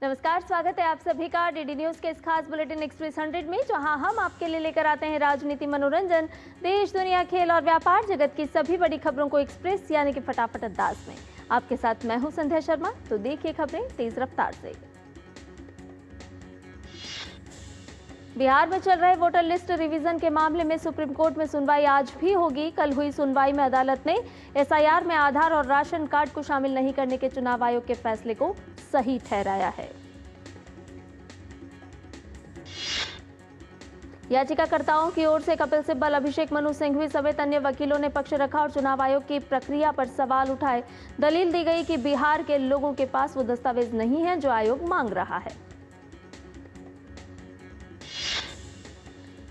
नमस्कार, स्वागत है आप सभी का डीडी न्यूज के इस खास बुलेटिन एक्सप्रेस 100 में, जहां हम आपके लिए लेकर आते हैं राजनीति, मनोरंजन, देश दुनिया, खेल और व्यापार जगत की सभी बड़ी खबरों को एक्सप्रेस यानी कि फटाफट अंदाज में। आपके साथ मैं हूं संध्या शर्मा। तो देखिए खबरें तेज रफ्तार से। बिहार में चल रहे वोटर लिस्ट रिवीजन के मामले में सुप्रीम कोर्ट में सुनवाई आज भी होगी। कल हुई सुनवाई में अदालत ने एसआईआर में आधार और राशन कार्ड को शामिल नहीं करने के चुनाव आयोग के फैसले को सही ठहराया है। याचिकाकर्ताओं की ओर से कपिल सिब्बल, अभिषेक मनु सिंघवी समेत अन्य वकीलों ने पक्ष रखा और चुनाव आयोग की प्रक्रिया पर सवाल उठाए। दलील दी गई कि बिहार के लोगों के पास वो दस्तावेज नहीं है जो आयोग मांग रहा है।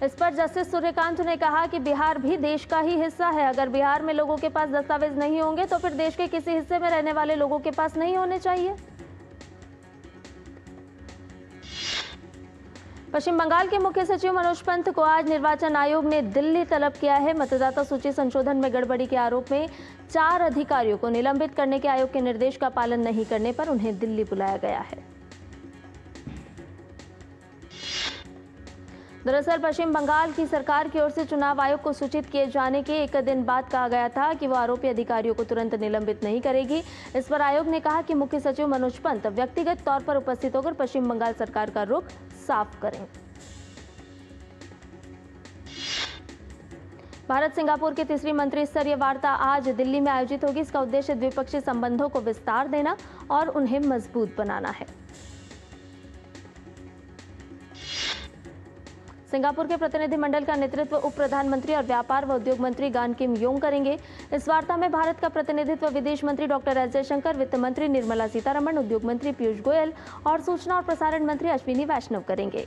इस पर जस्टिस सूर्यकांत ने कहा कि बिहार भी देश का ही हिस्सा है। अगर बिहार में लोगों के पास दस्तावेज नहीं होंगे तो फिर देश के किसी हिस्से में रहने वाले लोगों के पास नहीं होने चाहिए। पश्चिम बंगाल के मुख्य सचिव मनोज पंत को आज निर्वाचन आयोग ने दिल्ली तलब किया है। मतदाता सूची संशोधन में गड़बड़ी के आरोप में 4 अधिकारियों को निलंबित करने के आयोग के निर्देश का पालन नहीं करने पर उन्हें दिल्ली बुलाया गया है। दरअसल पश्चिम बंगाल की सरकार की ओर से चुनाव आयोग को सूचित किए जाने के एक दिन बाद कहा गया था कि वो आरोपी अधिकारियों को तुरंत निलंबित नहीं करेगी। इस पर आयोग ने कहा कि मुख्य सचिव मनोज पंत व्यक्तिगत तौर पर उपस्थित होकर पश्चिम बंगाल सरकार का रुख साफ करें। भारत सिंगापुर की तीसरी मंत्री स्तरीय वार्ता आज दिल्ली में आयोजित होगी। इसका उद्देश्य द्विपक्षीय संबंधों को विस्तार देना और उन्हें मजबूत बनाना है। सिंगापुर के प्रतिनिधिमंडल का नेतृत्व उप प्रधानमंत्री और व्यापार व उद्योग मंत्री गान किम योंग करेंगे। इस वार्ता में भारत का प्रतिनिधित्व विदेश मंत्री डॉक्टर एस जयशंकर, वित्त मंत्री निर्मला सीतारमण, उद्योग मंत्री पीयूष गोयल और सूचना और प्रसारण मंत्री अश्विनी वैष्णव करेंगे।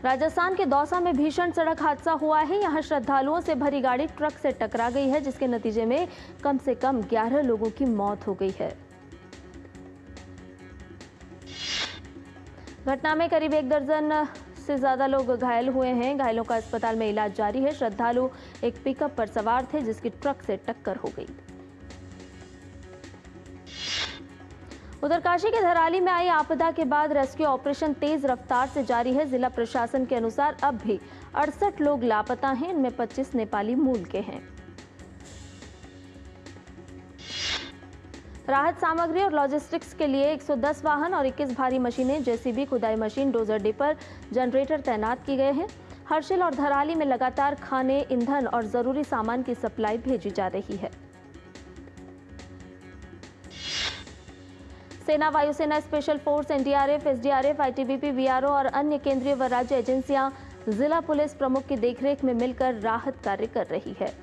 राजस्थान के दौसा में भीषण सड़क हादसा हुआ है। यहां श्रद्धालुओं से भरी गाड़ी ट्रक से टकरा गई है, जिसके नतीजे में कम से कम 11 लोगों की मौत हो गई है। घटना में करीब 1 दर्जन से ज्यादा लोग घायल हुए हैं। घायलों का अस्पताल में इलाज जारी है। श्रद्धालु एक पिकअप पर सवार थे जिसकी ट्रक से टक्कर हो गई। उधर काशी के धराली में आई आपदा के बाद रेस्क्यू ऑपरेशन तेज रफ्तार से जारी है। जिला प्रशासन के अनुसार अब भी 68 लोग लापता हैं। इनमें 25 नेपाली मूल के हैं। राहत सामग्री और लॉजिस्टिक्स के लिए 110 वाहन और 21 भारी मशीनें, जेसीबी, खुदाई मशीन, डोजर डिपर, जनरेटर तैनात किए गए हैं। हर्षिल और धराली में लगातार खाने, ईंधन और जरूरी सामान की सप्लाई भेजी जा रही है। सेना, वायुसेना, special force, NDRF, SDRF, ITBP, VRO और अन्य केंद्रीय व राज्य एजेंसियां जिला पुलिस प्रमुख की देखरेख में मिलकर राहत कार्य कर रही है।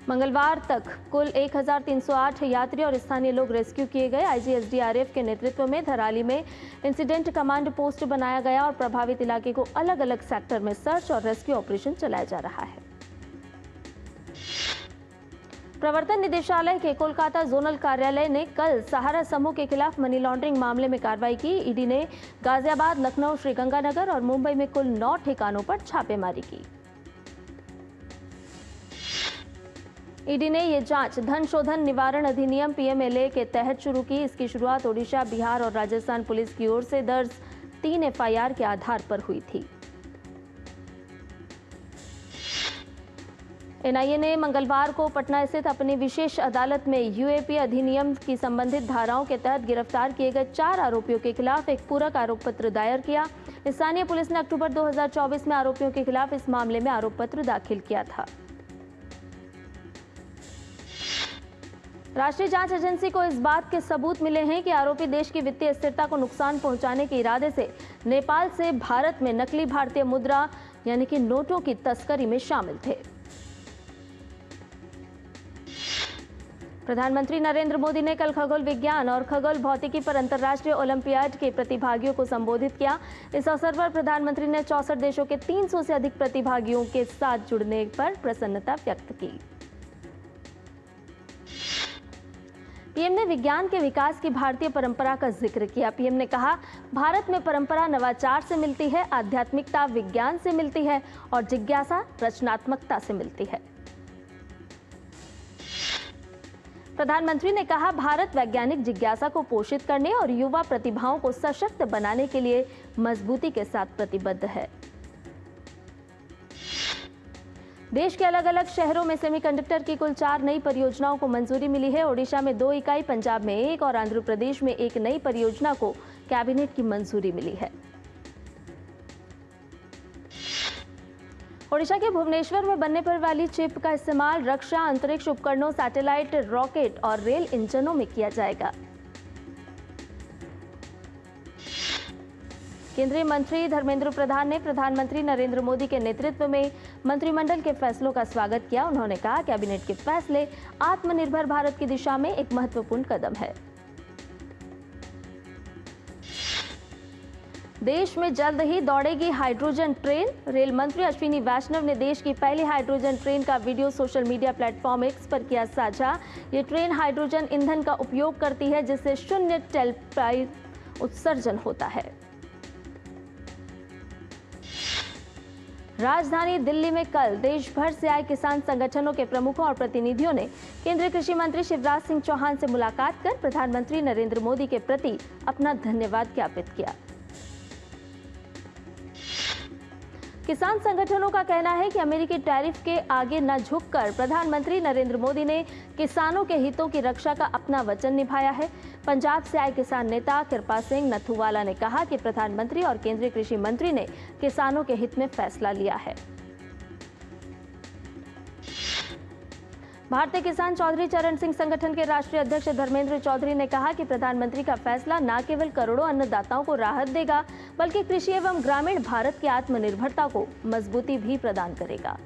मंगलवार तक कुल 1308 यात्री और स्थानीय लोग रेस्क्यू किए गए। आईजीएसडीआरएफ के नेतृत्व में धराली में इंसिडेंट कमांड पोस्ट बनाया गया और प्रभावित इलाके को अलग अलग सेक्टर में सर्च और रेस्क्यू ऑपरेशन चलाया जा रहा है। प्रवर्तन निदेशालय के कोलकाता जोनल कार्यालय ने कल सहारा समूह के खिलाफ मनी लॉन्ड्रिंग मामले में कार्रवाई की। ईडी ने गाजियाबाद, लखनऊ, श्रीगंगानगर और मुंबई में कुल 9 ठिकानों पर छापेमारी की। ईडी ने ये जांच धन शोधन निवारण अधिनियम पीएमएलए के तहत शुरू की। इसकी शुरुआत ओडिशा, बिहार और राजस्थान पुलिस की ओर से दर्ज 3 एफआईआर के आधार पर हुई थी। एनआईए ने मंगलवार को पटना स्थित अपनी विशेष अदालत में यूएपी अधिनियम की संबंधित धाराओं के तहत गिरफ्तार किए गए 4 आरोपियों के खिलाफ एक पूरक आरोप पत्र दायर किया। स्थानीय पुलिस ने अक्टूबर 2024 में आरोपियों के खिलाफ इस मामले में आरोप पत्र दाखिल किया था। राष्ट्रीय जांच एजेंसी को इस बात के सबूत मिले हैं कि आरोपी देश की वित्तीय स्थिरता को नुकसान पहुंचाने के इरादे से नेपाल से भारत में नकली भारतीय मुद्रा यानी कि नोटों की तस्करी में शामिल थे। प्रधानमंत्री नरेंद्र मोदी ने कल खगोल विज्ञान और खगोल भौतिकी पर अंतर्राष्ट्रीय ओलंपियाड के प्रतिभागियों को संबोधित किया। इस अवसर पर प्रधानमंत्री ने 64 देशों के 300 से अधिक प्रतिभागियों के साथ जुड़ने पर प्रसन्नता व्यक्त की। पीएम ने विज्ञान के विकास की भारतीय परंपरा का जिक्र किया। पीएम ने कहा, भारत में परंपरा नवाचार से मिलती है, आध्यात्मिकता विज्ञान से मिलती है और जिज्ञासा रचनात्मकता से मिलती है। प्रधानमंत्री ने कहा, भारत वैज्ञानिक जिज्ञासा को पोषित करने और युवा प्रतिभाओं को सशक्त बनाने के लिए मजबूती के साथ प्रतिबद्ध है। देश के अलग अलग शहरों में सेमीकंडक्टर की कुल 4 नई परियोजनाओं को मंजूरी मिली है। ओडिशा में 2 इकाई, पंजाब में 1 और आंध्र प्रदेश में 1 नई परियोजना को कैबिनेट की मंजूरी मिली है। ओडिशा के भुवनेश्वर में बनने पर वाली चिप का इस्तेमाल रक्षा, अंतरिक्ष उपकरणों, सैटेलाइट, रॉकेट और रेल इंजनों में किया जाएगा। केंद्रीय मंत्री धर्मेंद्र प्रधान ने प्रधानमंत्री नरेंद्र मोदी के नेतृत्व में मंत्रिमंडल के फैसलों का स्वागत किया। उन्होंने कहा, कैबिनेट के फैसले आत्मनिर्भर भारत की दिशा में एक महत्वपूर्ण कदम है। देश में जल्द ही दौड़ेगी हाइड्रोजन ट्रेन। रेल मंत्री अश्विनी वैष्णव ने देश की पहली हाइड्रोजन ट्रेन का video social media platform x पर किया साझा। ये ट्रेन हाइड्रोजन ईंधन का उपयोग करती है, जिससे शून्य टेलपाइप उत्सर्जन होता है। राजधानी दिल्ली में कल देश भर से आए किसान संगठनों के प्रमुखों और प्रतिनिधियों ने केंद्रीय कृषि मंत्री शिवराज सिंह चौहान से मुलाकात कर प्रधानमंत्री नरेंद्र मोदी के प्रति अपना धन्यवाद ज्ञापित किया। किसान संगठनों का कहना है कि अमेरिकी टैरिफ के आगे न झुककर प्रधानमंत्री नरेंद्र मोदी ने किसानों के हितों की रक्षा का अपना वचन निभाया है। पंजाब से आए किसान नेता कृपा सिंह नथुवाला ने कहा कि प्रधानमंत्री और केंद्रीय कृषि मंत्री ने किसानों के हित में फैसला लिया है। भारतीय किसान चौधरी चरण सिंह संगठन के राष्ट्रीय अध्यक्ष धर्मेंद्र चौधरी ने कहा कि प्रधानमंत्री का फैसला न केवल करोड़ों अन्नदाताओं को राहत देगा, बल्कि कृषि एवं ग्रामीण भारत की आत्मनिर्भरता को मजबूती भी प्रदान करेगा।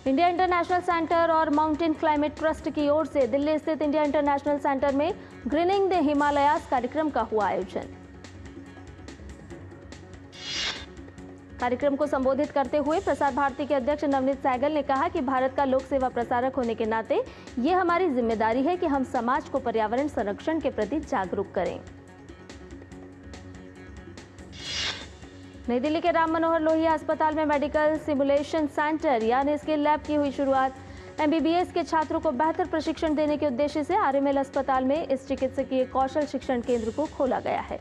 इंडिया इंटरनेशनल सेंटर और माउंटेन क्लाइमेट ट्रस्ट की ओर से दिल्ली स्थित इंडिया इंटरनेशनल सेंटर में ग्रीनिंग द हिमालयाज कार्यक्रम का हुआ आयोजन। कार्यक्रम को संबोधित करते हुए प्रसार भारती के अध्यक्ष नवनीत सहगल ने कहा कि भारत का लोक सेवा प्रसारक होने के नाते ये हमारी जिम्मेदारी है कि हम समाज को पर्यावरण संरक्षण के प्रति जागरूक करें। नई दिल्ली के राम मनोहर लोहिया अस्पताल में मेडिकल सिमुलेशन सेंटर यानी स्किल लैब की हुई शुरुआत। एमबीबीएस के छात्रों को बेहतर प्रशिक्षण देने के उद्देश्य से आरएमएल अस्पताल में इस चिकित्सकीय कौशल शिक्षण केंद्र को खोला गया है।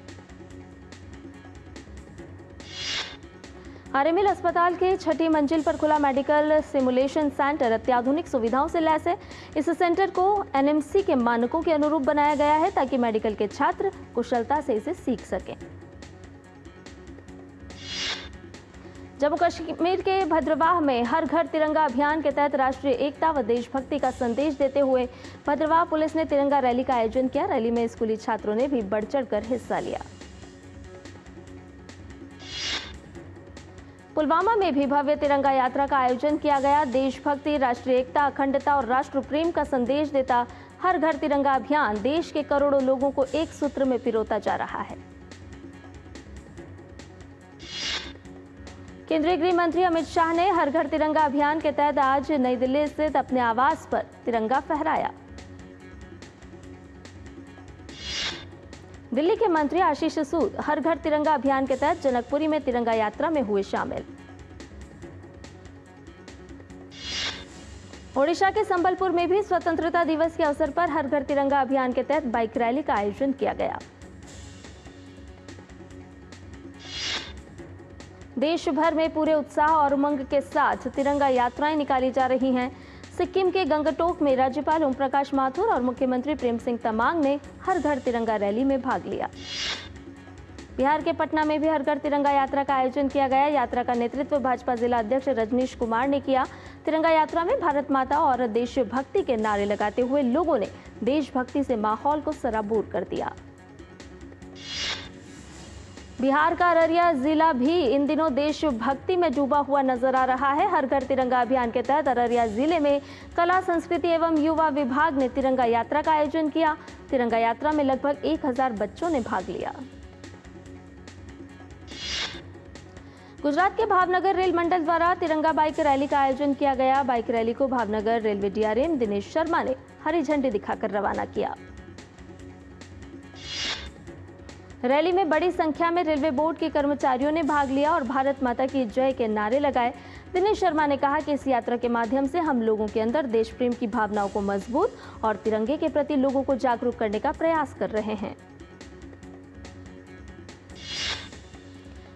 आरएमएल अस्पताल के 6ठी मंजिल पर खुला मेडिकल सिमुलेशन सेंटर अत्याधुनिक सुविधाओं से लैस है। इस सेंटर को एनएमसी के मानकों के अनुरूप बनाया गया है ताकि मेडिकल के छात्र कुशलता से इसे सीख सकें। जम्मू कश्मीर के भद्रवाह में हर घर तिरंगा अभियान के तहत राष्ट्रीय एकता व देशभक्ति का संदेश देते हुए भद्रवाह पुलिस ने तिरंगा रैली का आयोजन किया। रैली में स्कूली छात्रों ने भी बढ़ चढ़कर हिस्सा लिया। पुलवामा में भी भव्य तिरंगा यात्रा का आयोजन किया गया। देशभक्ति, राष्ट्रीय एकता, अखंडता और राष्ट्र प्रेम का संदेश देता हर घर तिरंगा अभियान देश के करोड़ों लोगों को एक सूत्र में पिरोता जा रहा है। केंद्रीय गृह मंत्री अमित शाह ने हर घर तिरंगा अभियान के तहत आज नई दिल्ली स्थित अपने आवास पर तिरंगा फहराया। दिल्ली के मंत्री आशीष सूद हर घर तिरंगा अभियान के तहत जनकपुरी में तिरंगा यात्रा में हुए शामिल। ओडिशा के संबलपुर में भी स्वतंत्रता दिवस के अवसर पर हर घर तिरंगा अभियान के तहत बाइक रैली का आयोजन किया गया। देश भर में पूरे उत्साह और उमंग के साथ तिरंगा यात्राएं निकाली जा रही हैं। सिक्किम के गंगटोक में राज्यपाल ओम प्रकाश माथुर और मुख्यमंत्री प्रेम सिंह तमांग ने हर घर तिरंगा रैली में भाग लिया। बिहार के पटना में भी हर घर तिरंगा यात्रा का आयोजन किया गया। यात्रा का नेतृत्व भाजपा जिला अध्यक्ष रजनीश कुमार ने किया। तिरंगा यात्रा में भारत माता और देशभक्ति के नारे लगाते हुए लोगों ने देशभक्ति से माहौल को सराबोर कर दिया। बिहार का अररिया जिला भी इन दिनों देशभक्ति में डूबा हुआ नजर आ रहा है। हर घर तिरंगा अभियान के तहत अररिया जिले में कला, संस्कृति एवं युवा विभाग ने तिरंगा यात्रा का आयोजन किया। तिरंगा यात्रा में लगभग 1000 बच्चों ने भाग लिया। गुजरात के भावनगर रेल मंडल द्वारा तिरंगा बाइक रैली का आयोजन किया गया। बाइक रैली को भावनगर रेलवे डीआरएम दिनेश शर्मा ने हरी झंडी दिखाकर रवाना किया। रैली में बड़ी संख्या में रेलवे बोर्ड के कर्मचारियों ने भाग लिया और भारत माता की जय के नारे लगाए। दिनेश शर्मा ने कहा कि इस यात्रा के माध्यम से हम लोगों के अंदर देश प्रेम की भावनाओं को मजबूत और तिरंगे के प्रति लोगों को जागरूक करने का प्रयास कर रहे हैं।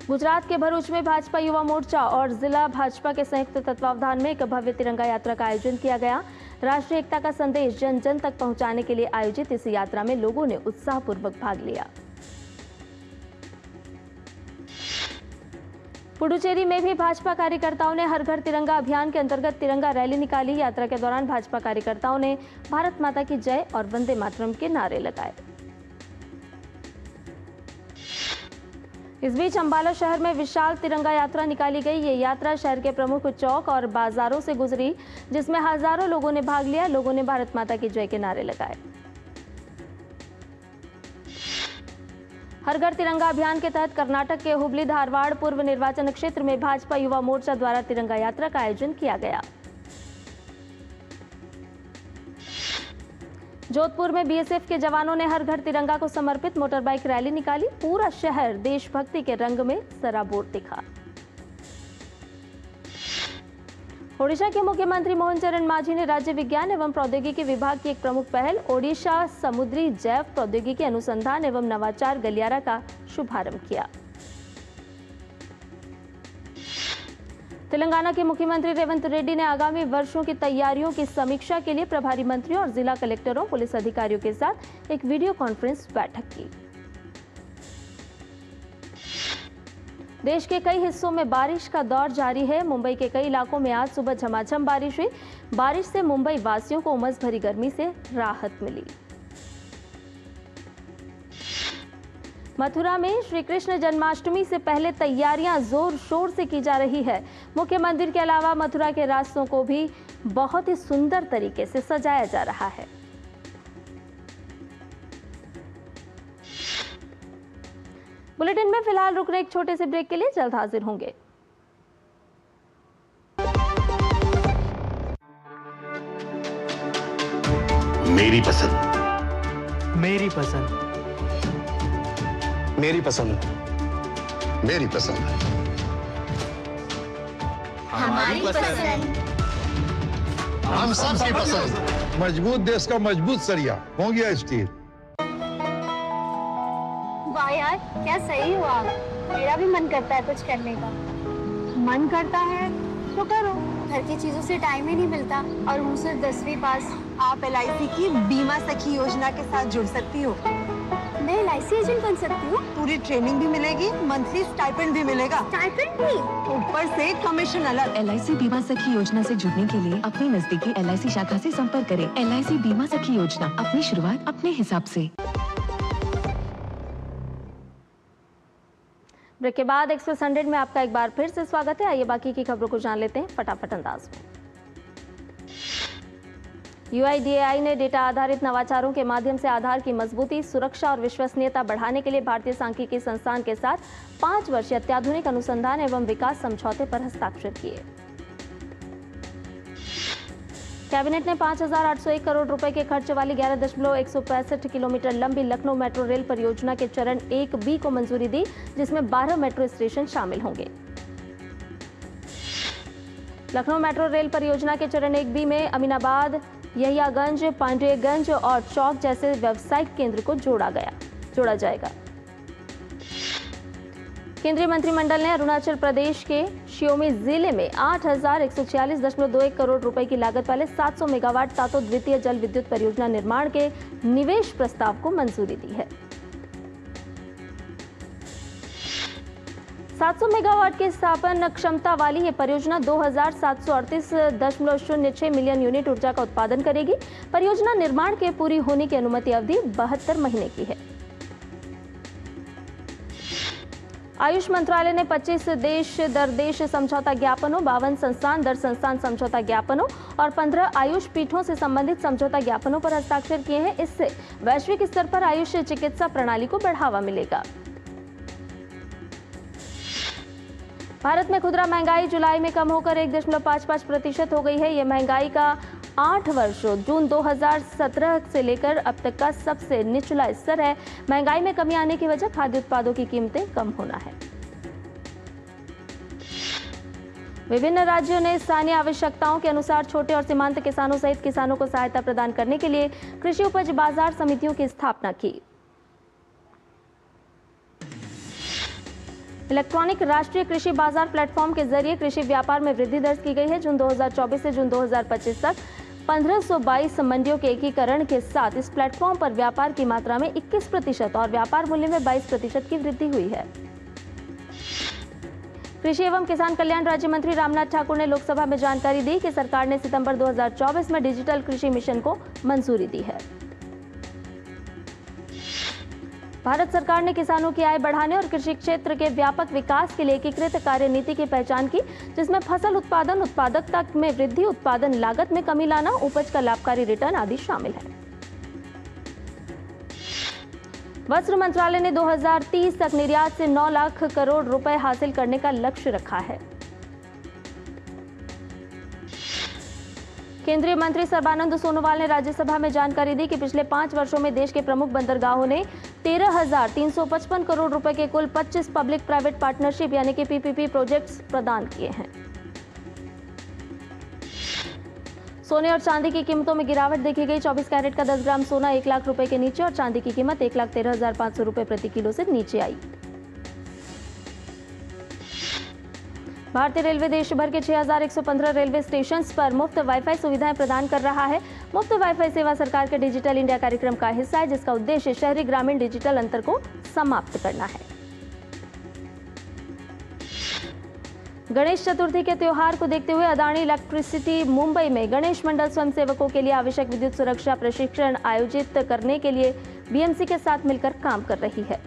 गुजरात के भरूच में भाजपा युवा मोर्चा और जिला भाजपा के संयुक्त तत्वावधान में एक भव्य तिरंगा यात्रा का आयोजन किया गया। राष्ट्रीय एकता का संदेश जन जन तक पहुंचाने के लिए आयोजित इस यात्रा में लोगों ने उत्साहपूर्वक भाग लिया। पुडुचेरी में भी भाजपा कार्यकर्ताओं ने हर घर तिरंगा अभियान के अंतर्गत तिरंगा रैली निकाली। यात्रा के दौरान भाजपा कार्यकर्ताओं ने भारत माता की जय और वंदे मातरम के नारे लगाए। इस बीच अंबाला शहर में विशाल तिरंगा यात्रा निकाली गई। ये यात्रा शहर के प्रमुख चौक और बाजारों से गुजरी, जिसमें हजारों लोगों ने भाग लिया। लोगों ने भारत माता की जय के नारे लगाए। हर घर तिरंगा अभियान के तहत कर्नाटक के हुबली धारवाड़ पूर्व निर्वाचन क्षेत्र में भाजपा युवा मोर्चा द्वारा तिरंगा यात्रा का आयोजन किया गया। जोधपुर में बीएसएफ के जवानों ने हर घर तिरंगा को समर्पित मोटरबाइक रैली निकाली। पूरा शहर देशभक्ति के रंग में सराबोर दिखा। ओडिशा के मुख्यमंत्री मोहन चरण मांझी ने राज्य विज्ञान एवं प्रौद्योगिकी विभाग की एक प्रमुख पहल ओडिशा समुद्री जैव प्रौद्योगिकी अनुसंधान एवं नवाचार गलियारा का शुभारंभ किया। तेलंगाना के मुख्यमंत्री रेवंत रेड्डी ने आगामी वर्षों की तैयारियों की समीक्षा के लिए प्रभारी मंत्रियों और जिला कलेक्टरों, पुलिस अधिकारियों के साथ एक वीडियो कॉन्फ्रेंस बैठक की। देश के कई हिस्सों में बारिश का दौर जारी है। मुंबई के कई इलाकों में आज सुबह झमाझम बारिश हुई। बारिश से मुंबई वासियों को उमस भरी गर्मी से राहत मिली। मथुरा में श्री कृष्ण जन्माष्टमी से पहले तैयारियां जोर शोर से की जा रही है। मुख्य मंदिर के अलावा मथुरा के रास्तों को भी बहुत ही सुंदर तरीके से सजाया जा रहा है। बुलेटिन में फिलहाल रुक रहे एक छोटे से ब्रेक के लिए, जल्द हाजिर होंगे। मेरी पसंद, मेरी पसंद, मेरी पसंद, मेरी पसंद, हमारी पसंद, हम सबकी पसंद। मजबूत देश का मजबूत सरिया हो गया स्टील। वाह यार, क्या सही हुआ। मेरा भी मन करता है कुछ करने का। मन करता है तो करो। घर की चीजों से टाइम ही नहीं मिलता और हूँ सिर्फ 10वीं पास। आप LIC की बीमा सखी योजना के साथ जुड़ सकती हो। मैं LIC एजेंट बन सकती हूँ। पूरी ट्रेनिंग भी मिलेगी, मंथली स्टाइपेंड भी मिलेगा। स्टाइपेंड भी? ऊपर से कमीशन अलग। LIC बीमा सखी योजना से जुड़ने के लिए अपनी नजदीकी LIC शाखा से संपर्क करें। LIC बीमा सखी योजना, अपनी शुरुआत अपने हिसाब से। ब्रेक के बाद एक्सप्रेस 100 में आपका एक बार फिर से स्वागत है। आइए बाकी की खबरों को जान लेते हैं फटाफट अंदाज में। UIDAI ने डेटा आधारित नवाचारों के माध्यम से आधार की मजबूती, सुरक्षा और विश्वसनीयता बढ़ाने के लिए भारतीय सांख्यिकी संस्थान के साथ 5 वर्षीय अत्याधुनिक अनुसंधान एवं विकास समझौते पर हस्ताक्षर किए। कैबिनेट ने 5,801 करोड़ रुपए के खर्च वाली 11.165 किलोमीटर लंबी लखनऊ मेट्रो रेल परियोजना के चरण 1B को मंजूरी दी, जिसमें 12 मेट्रो स्टेशन शामिल होंगे। लखनऊ मेट्रो रेल परियोजना के चरण 1B में अमीनाबाद, यहियागंज, पांडेयगंज और चौक जैसे व्यावसायिक केंद्र को जोड़ा जाएगा। केंद्रीय मंत्रिमंडल ने अरुणाचल प्रदेश के शियोमी जिले में 8,146.21 करोड़ रुपए की लागत वाले 700 मेगावाट तातो द्वितीय जल विद्युत परियोजना निर्माण के निवेश प्रस्ताव को मंजूरी दी है। 700 मेगावाट की स्थापन क्षमता वाली ये परियोजना 2,738.06 मिलियन यूनिट ऊर्जा का उत्पादन करेगी। परियोजना निर्माण के पूरी होने की अनुमति अवधि 72 महीने की है। आयुष मंत्रालय ने 25 देश दर देश समझौता ज्ञापनों, 52 संस्थान दर संस्थान समझौता ज्ञापनों और 15 आयुष पीठों से संबंधित समझौता ज्ञापनों पर हस्ताक्षर किए हैं। इससे वैश्विक स्तर पर आयुष चिकित्सा प्रणाली को बढ़ावा मिलेगा। भारत में खुदरा महंगाई जुलाई में कम होकर 1.55% हो गई है। यह महंगाई का 8 वर्षों जून 2017 से लेकर अब तक का सबसे निचला स्तर है। महंगाई में कमी आने की वजह खाद्य उत्पादों की कीमतें कम होना है। विभिन्न राज्यों ने स्थानीय आवश्यकताओं के अनुसार छोटे और सीमांत किसानों सहित किसानों को सहायता प्रदान करने के लिए कृषि उपज बाजार समितियों की स्थापना की। इलेक्ट्रॉनिक राष्ट्रीय कृषि बाजार प्लेटफॉर्म के जरिए कृषि व्यापार में वृद्धि दर्ज की गई है। जून 2024 से जून 2025 तक 1522 मंडियों के एकीकरण के साथ इस प्लेटफॉर्म पर व्यापार की मात्रा में 21% और व्यापार मूल्य में 22% की वृद्धि हुई है। कृषि एवं किसान कल्याण राज्य मंत्री रामनाथ ठाकुर ने लोकसभा में जानकारी दी कि सरकार ने सितंबर 2024 में डिजिटल कृषि मिशन को मंजूरी दी है। भारत सरकार ने किसानों की आय बढ़ाने और कृषि क्षेत्र के व्यापक विकास के लिए एकीकृत कार्यनीति की पहचान की, जिसमें फसल उत्पादन, उत्पादकता में वृद्धि, उत्पादन लागत में कमी लाना, उपज का लाभकारी रिटर्न आदि शामिल है। वस्त्र मंत्रालय ने 2030 तक निर्यात से 9 लाख करोड़ रुपए हासिल करने का लक्ष्य रखा है। केंद्रीय मंत्री सर्बानंद सोनोवाल ने राज्यसभा में जानकारी दी कि पिछले 5 वर्षों में देश के प्रमुख बंदरगाहों ने 13,355 करोड़ रुपए के कुल 25 पब्लिक प्राइवेट पार्टनरशिप यानी कि पीपीपी प्रोजेक्ट्स प्रदान किए हैं। सोने और चांदी की कीमतों में गिरावट देखी गई। 24 कैरेट का 10 ग्राम सोना 1 लाख रुपए के नीचे और चांदी की कीमत 1,13,500 रुपए प्रति किलो से नीचे आई। भारतीय रेलवे देश भर के 6,115 रेलवे स्टेशन पर मुफ्त वाईफाई सुविधाएं प्रदान कर रहा है। मुफ्त वाईफाई सेवा सरकार के डिजिटल इंडिया कार्यक्रम का हिस्सा है, जिसका उद्देश्य शहरी ग्रामीण डिजिटल अंतर को समाप्त करना है। गणेश चतुर्थी के त्योहार को देखते हुए अदानी इलेक्ट्रिसिटी मुंबई में गणेश मंडल स्वयंसेवकों के लिए आवश्यक विद्युत सुरक्षा प्रशिक्षण आयोजित करने के लिए बीएमसी के साथ मिलकर काम कर रही है।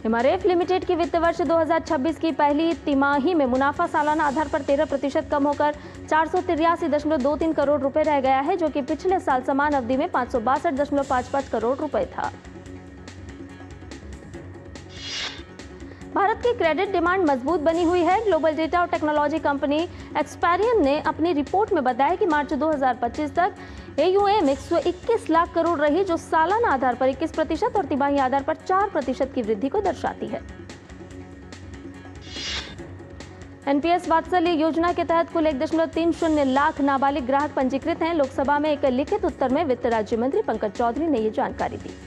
एमआरएफ लिमिटेड की वित्त वर्ष 2026 की पहली तिमाही में मुनाफा सालाना आधार पर 13% कम होकर 483.23 करोड़ रुपए रह गया है, जो कि पिछले साल समान अवधि में 562.55 करोड़ रुपए था। भारत की क्रेडिट डिमांड मजबूत बनी हुई है। ग्लोबल डेटा और टेक्नोलॉजी कंपनी एक्सपेरियन ने अपनी रिपोर्ट में बताया कि मार्च 2025 तक AUM 121 लाख करोड़ रही, जो सालाना आधार पर 21% और तिमाही आधार पर 4% की वृद्धि को दर्शाती है। एनपीएस वात्सल्य योजना के तहत कुल 1.30 लाख नाबालिग ग्राहक पंजीकृत हैं। लोकसभा में एक लिखित उत्तर में वित्त राज्य मंत्री पंकज चौधरी ने ये जानकारी दी।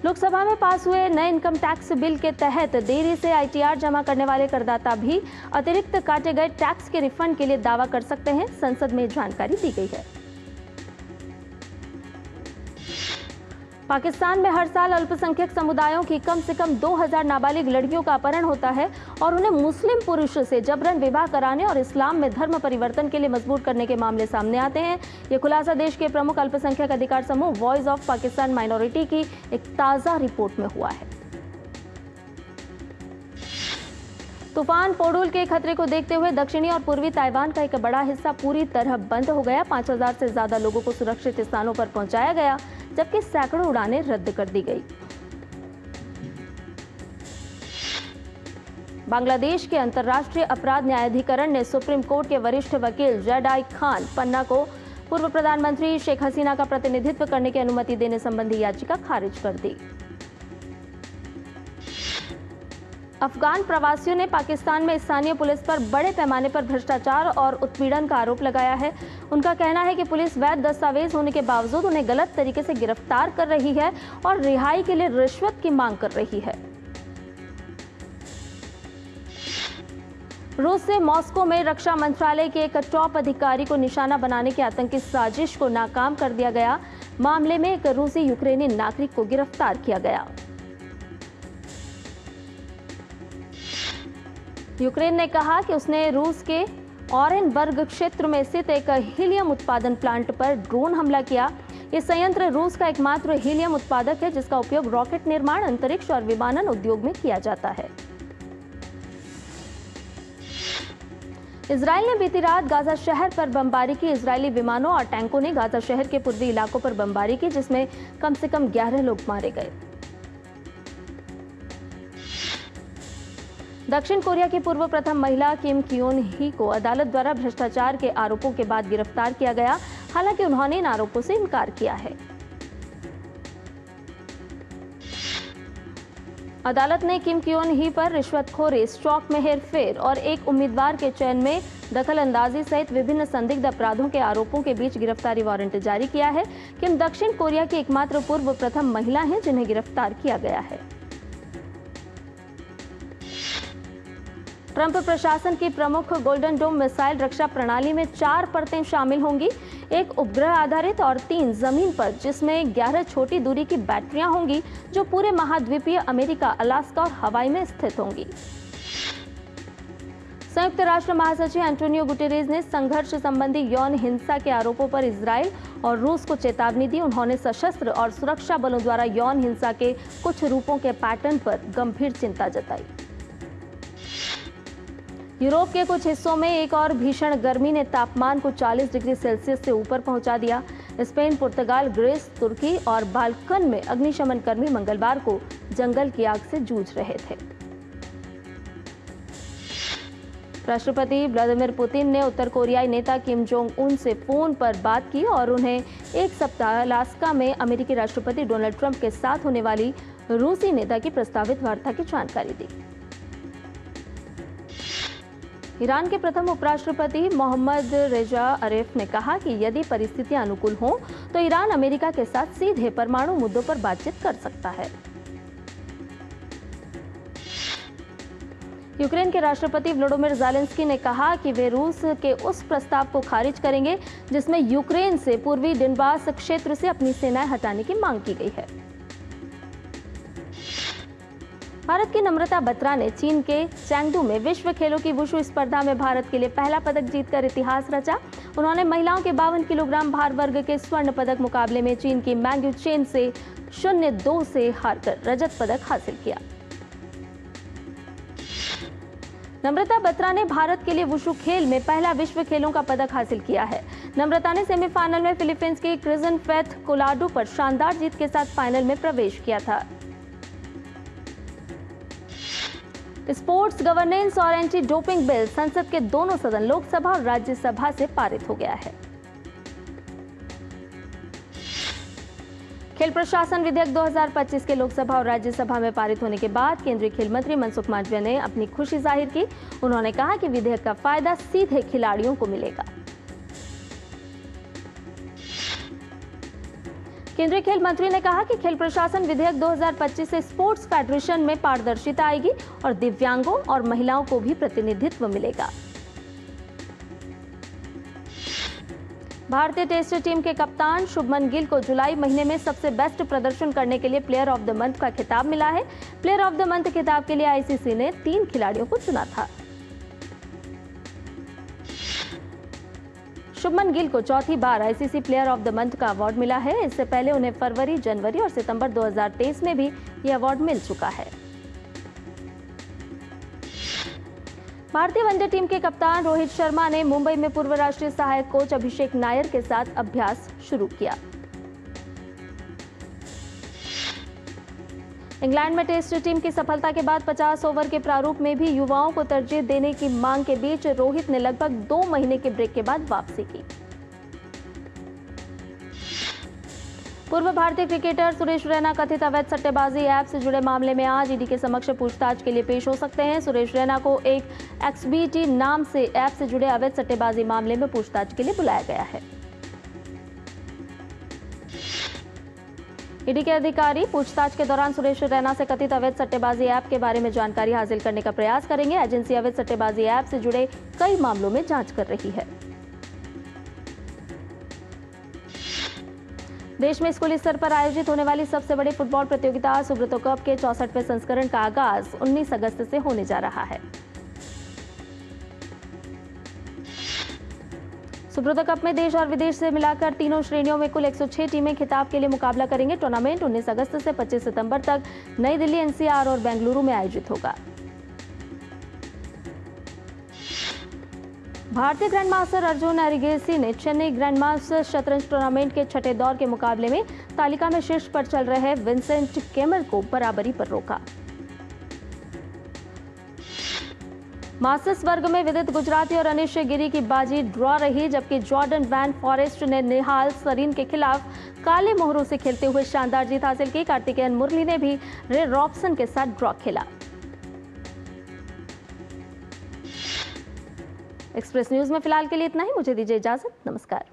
लोकसभा में पास हुए नए इनकम टैक्स बिल के तहत देरी से आईटीआर जमा करने वाले करदाता भी अतिरिक्त काटे गए टैक्स के रिफंड के लिए दावा कर सकते हैं। संसद में जानकारी दी गई है। पाकिस्तान में हर साल अल्पसंख्यक समुदायों की कम से कम 2000 नाबालिग लड़कियों का अपहरण होता है और उन्हें मुस्लिम पुरुष से जबरन विवाह कराने और इस्लाम में धर्म परिवर्तन के लिए मजबूर करने के मामले सामने आते हैं। ये खुलासा देश के प्रमुख अल्पसंख्यक अधिकार समूह वॉइस ऑफ पाकिस्तान माइनॉरिटी की एक ताज़ा रिपोर्ट में हुआ है। तूफान पोडुल के खतरे को देखते हुए दक्षिणी और पूर्वी ताइवान का एक बड़ा हिस्सा पूरी तरह बंद हो गया। 5000 से ज्यादा लोगों को सुरक्षित स्थानों पर पहुंचाया गया, जबकि सैकड़ों उड़ानें रद्द कर दी गई। बांग्लादेश के अंतर्राष्ट्रीय अपराध न्यायाधिकरण ने सुप्रीम कोर्ट के वरिष्ठ वकील जैड खान पन्ना को पूर्व प्रधानमंत्री शेख हसीना का प्रतिनिधित्व करने की अनुमति देने संबंधी याचिका खारिज कर दी। अफगान प्रवासियों ने पाकिस्तान में स्थानीय पुलिस पर बड़े पैमाने पर भ्रष्टाचार और उत्पीड़न का आरोप लगाया है। उनका कहना है कि पुलिस वैध दस्तावेज होने के बावजूद उन्हें गलत तरीके से गिरफ्तार कर रही है और रिहाई के लिए रिश्वत की मांग कर रही है। रूस से मॉस्को में रक्षा मंत्रालय के एक टॉप अधिकारी को निशाना बनाने की आतंकी साजिश को नाकाम कर दिया गया। मामले में एक रूसी यूक्रेनी नागरिक को गिरफ्तार किया गया। यूक्रेन ने कहा कि उसने रूस के ऑरेनबर्ग क्षेत्र में स्थित एक हीलियम उत्पादन प्लांट पर ड्रोन हमला किया। ये संयंत्र रूस का एकमात्र हीलियम उत्पादक है जिसका उपयोग रॉकेट निर्माण, अंतरिक्ष और विमानन उद्योग में किया जाता है। इजरायल ने बीती रात गाजा शहर पर बमबारी की। इजरायली विमानों और टैंकों ने गाजा शहर के पूर्वी इलाकों पर बमबारी की, जिसमें कम से कम 11 लोग मारे गए। दक्षिण कोरिया की पूर्व प्रथम महिला किम क्योन ही को अदालत द्वारा भ्रष्टाचार के आरोपों के बाद गिरफ्तार किया गया। हालांकि उन्होंने इन आरोपों से इनकार किया है। अदालत ने किम क्योन ही पर रिश्वतखोरी, स्टॉक में हेरफेर और एक उम्मीदवार के चयन में दखल अंदाजी सहित विभिन्न संदिग्ध अपराधों के आरोपों के बीच गिरफ्तारी वारंट जारी किया है। किम दक्षिण कोरिया की एकमात्र पूर्व प्रथम महिला हैं जिन्हें गिरफ्तार किया गया है। ट्रंप प्रशासन की प्रमुख गोल्डन डोम मिसाइल रक्षा प्रणाली में 4 परतें शामिल होंगी, एक उपग्रह आधारित और 3 जमीन पर, जिसमें 11 छोटी दूरी की बैटरियां होंगी जो पूरे महाद्वीपीय अमेरिका, अलास्का और हवाई में स्थित होंगी। संयुक्त राष्ट्र महासचिव एंटोनियो गुटेरेस ने संघर्ष संबंधी यौन हिंसा के आरोपों पर इजराइल और रूस को चेतावनी दी। उन्होंने सशस्त्र और सुरक्षा बलों द्वारा यौन हिंसा के कुछ रूपों के पैटर्न पर गंभीर चिंता जताई। यूरोप के कुछ हिस्सों में एक और भीषण गर्मी ने तापमान को 40 डिग्री सेल्सियस से ऊपर पहुंचा दिया। स्पेन, पुर्तगाल, ग्रीस, तुर्की और बाल्कन में अग्निशमन कर्मी मंगलवार को जंगल की आग से जूझ रहे थे। राष्ट्रपति व्लादिमीर पुतिन ने उत्तर कोरियाई नेता किम जोंग उन से फोन पर बात की और उन्हें एक सप्ताह अलास्का में अमेरिकी राष्ट्रपति डोनाल्ड ट्रंप के साथ होने वाली रूसी नेता की प्रस्तावित वार्ता की जानकारी दी। ईरान के प्रथम उपराष्ट्रपति मोहम्मद रेजा अरेफ ने कहा कि यदि परिस्थितियां अनुकूल हों तो ईरान अमेरिका के साथ सीधे परमाणु मुद्दों पर बातचीत कर सकता है। यूक्रेन के राष्ट्रपति व्लादिमीर ज़ेलेंस्की ने कहा कि वे रूस के उस प्रस्ताव को खारिज करेंगे जिसमें यूक्रेन से पूर्वी डोनबास क्षेत्र से अपनी सेनाएं हटाने की मांग की गई है। भारत की नम्रता बत्रा ने चीन के चैंगडू में विश्व खेलों की वुशु स्पर्धा में भारत के लिए पहला पदक जीतकर इतिहास रचा। उन्होंने महिलाओं के 52 किलोग्राम भार वर्ग के स्वर्ण पदक मुकाबले में चीन की मैंग यू चेन से 0-2 से हारकर रजत पदक हासिल किया। नम्रता बत्रा ने भारत के लिए वुशु खेल में पहला विश्व खेलों का पदक हासिल किया है। नम्रता ने सेमीफाइनल में फिलीपींस की क्रिजन फेथ कोलाडो पर शानदार जीत के साथ फाइनल में प्रवेश किया था। स्पोर्ट्स गवर्नेंस और एंटी डोपिंग बिल संसद के दोनों सदन, लोकसभा और राज्यसभा से पारित हो गया है। खेल प्रशासन विधेयक 2025 के लोकसभा और राज्यसभा में पारित होने के बाद केंद्रीय खेल मंत्री मनसुख मांडविया ने अपनी खुशी जाहिर की। उन्होंने कहा कि विधेयक का फायदा सीधे खिलाड़ियों को मिलेगा। केंद्रीय खेल मंत्री ने कहा कि खेल प्रशासन विधेयक 2025 से स्पोर्ट्स फेडरेशन में पारदर्शिता आएगी और दिव्यांगों और महिलाओं को भी प्रतिनिधित्व मिलेगा। भारतीय टेस्ट टीम के कप्तान शुभमन गिल को जुलाई महीने में सबसे बेस्ट प्रदर्शन करने के लिए प्लेयर ऑफ द मंथ का खिताब मिला है। प्लेयर ऑफ द मंथ खिताब के लिए आईसीसी ने 3 खिलाड़ियों को चुना था। शुभमन गिल को चौथी बार ICC player of the month का अवार्ड मिला है। इससे पहले उन्हें फरवरी, जनवरी और सितंबर 2023 में भी यह अवार्ड मिल चुका है। भारतीय वनडे टीम के कप्तान रोहित शर्मा ने मुंबई में पूर्व राष्ट्रीय सहायक कोच अभिषेक नायर के साथ अभ्यास शुरू किया। इंग्लैंड में टेस्ट टीम की सफलता के बाद 50 ओवर के प्रारूप में भी युवाओं को तरजीह देने की मांग के बीच रोहित ने लगभग 2 महीने के ब्रेक के बाद वापसी की। पूर्व भारतीय क्रिकेटर सुरेश रैना कथित अवैध सट्टेबाजी ऐप से जुड़े मामले में आज ईडी के समक्ष पूछताछ के लिए पेश हो सकते हैं। सुरेश रैना को एक XBT नाम से ऐप से जुड़े अवैध सट्टेबाजी मामले में पूछताछ के लिए बुलाया गया है। ईडी के अधिकारी पूछताछ के दौरान सुरेश रैना से कथित अवैध सट्टेबाजी ऐप के बारे में जानकारी हासिल करने का प्रयास करेंगे। एजेंसी अवैध सट्टेबाजी ऐप से जुड़े कई मामलों में जांच कर रही है। देश में स्कूली स्तर पर आयोजित होने वाली सबसे बड़ी फुटबॉल प्रतियोगिता सुब्रतो कप के 64वें संस्करण का आगाज 19 अगस्त से होने जा रहा है। सुब्रतो कप में देश और विदेश से मिलाकर तीनों श्रेणियों में कुल 106 टीमें खिताब के लिए मुकाबला करेंगे। टूर्नामेंट 19 अगस्त से 25 सितंबर तक नई दिल्ली, NCR और बेंगलुरु में आयोजित होगा। भारतीय ग्रैंडमास्टर अर्जुन एरिगेसी ने चेन्नई ग्रैंडमास्टर शतरंज टूर्नामेंट के 6ठे दौर के मुकाबले में तालिका में शीर्ष पर चल रहे विंसेंट केमर को बराबरी पर रोका। मास्टर्स वर्ग में विदित गुजराती और अनिश गिरी की बाजी ड्रॉ रही, जबकि जॉर्डन वैन फॉरेस्ट ने निहाल सरीन के खिलाफ काले मोहरों से खेलते हुए शानदार जीत हासिल की। कार्तिकेयन मुरली ने भी रे रॉबसन के साथ ड्रॉ खेला। एक्सप्रेस न्यूज में फिलहाल के लिए इतना ही। मुझे दीजिए इजाजत। नमस्कार।